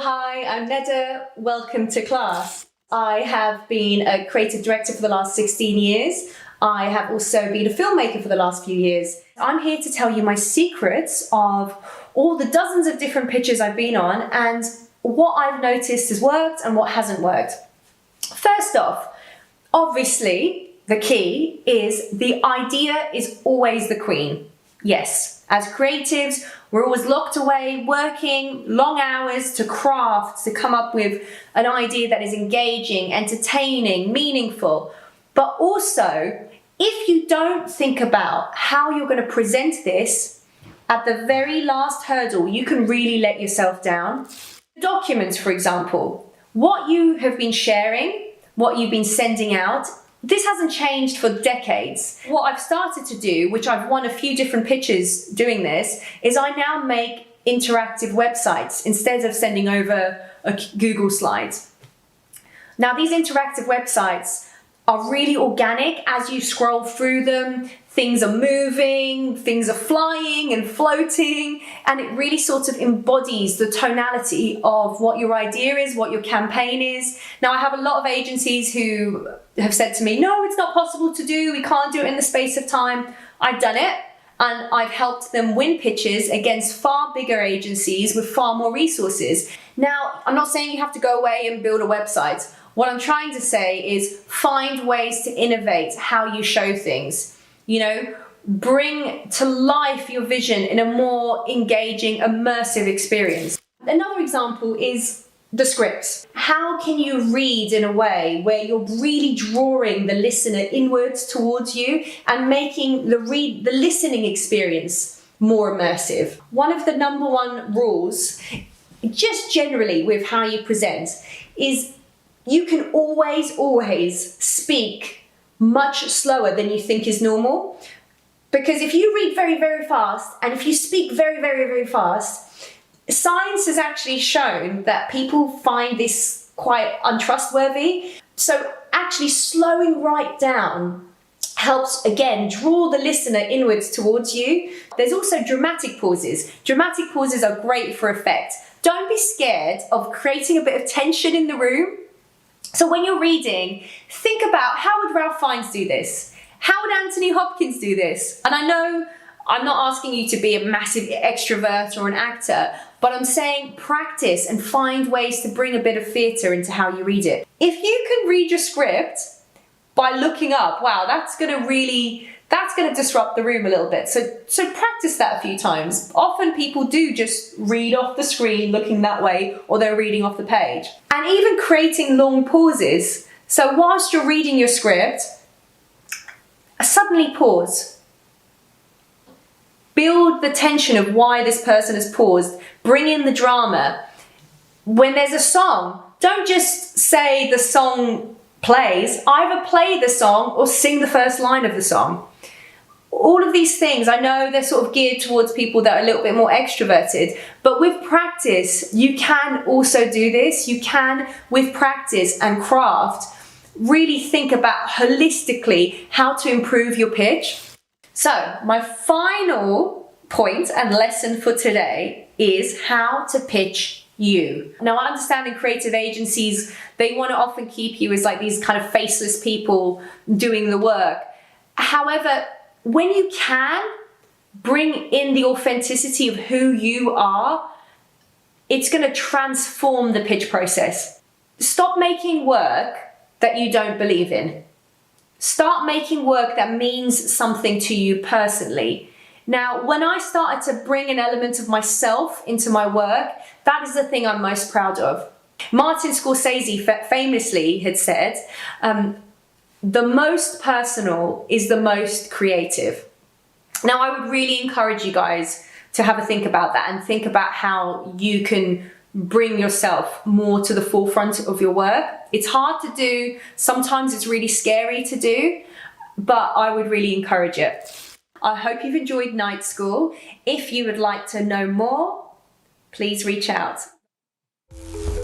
Hi, I'm Neda. Welcome to class. I have been a creative director for the last 16 years. I have also been a filmmaker for the last few years. I'm here to tell you my secrets of all the dozens of different pitches I've been on and what I've noticed has worked and what hasn't worked. First off, obviously, the key is the idea is always the queen. Yes, as creatives, we're always locked away, working long hours to craft, to come up with an idea that is engaging, entertaining, meaningful. But also, if you don't think about how you're going to present this, at the very last hurdle, you can really let yourself down. Documents, for example, what you have been sharing, what you've been sending out, this hasn't changed for decades. What I've started to do, which I've won a few different pitches doing this, is I now make interactive websites instead of sending over a Google Slides. Now, these interactive websites are really organic. As you scroll through them, things are moving, things are flying and floating, and it really sort of embodies the tonality of what your idea is, what your campaign is. Now, I have a lot of agencies who have said to me, no, it's not possible to do, we can't do it in the space of time. I've done it, and I've helped them win pitches against far bigger agencies with far more resources. Now, I'm not saying you have to go away and build a website. What I'm trying to say is find ways to innovate how you show things. You know, bring to life your vision in a more engaging, immersive experience. Another example is the scripts. How can you read in a way where you're really drawing the listener inwards towards you and making the listening experience more immersive? One of the number one rules, just generally with how you present, is you can always speak much slower than you think is normal. Because if you read very, very fast and if you speak very, very, very fast, science has actually shown that people find this quite untrustworthy. So actually slowing right down helps, again, draw the listener inwards towards you. There's also dramatic pauses. Dramatic pauses are great for effect. Don't be scared of creating a bit of tension in the room. So when you're reading, think about, how would Ralph Fiennes do this? How would Anthony Hopkins do this? And I know I'm not asking you to be a massive extrovert or an actor, but I'm saying practice and find ways to bring a bit of theatre into how you read it. If you can read your script by looking up, wow, that's gonna disrupt the room a little bit. So practice that a few times. Often people do just read off the screen looking that way, or they're reading off the page. And even creating long pauses. So whilst you're reading your script, suddenly pause. Build the tension of why this person has paused. Bring in the drama. When there's a song, don't just say the song plays. Either play the song or sing the first line of the song. All of these things, I know they're sort of geared towards people that are a little bit more extroverted, but with practice, you can also do this. You can, with practice and craft, really think about holistically how to improve your pitch. So my final point and lesson for today is how to pitch you. Now, I understand in creative agencies, they want to often keep you as like these kind of faceless people doing the work. However, when you can bring in the authenticity of who you are, it's going to transform the pitch process. Stop making work that you don't believe in. Start making work that means something to you personally. Now, when I started to bring an element of myself into my work, that is the thing I'm most proud of. Martin Scorsese famously had said, the most personal is the most creative. Now, I would really encourage you guys to have a think about that and think about how you can bring yourself more to the forefront of your work. It's hard to do. Sometimes it's really scary to do, but I would really encourage it. I hope you've enjoyed Night School. If you would like to know more, please reach out.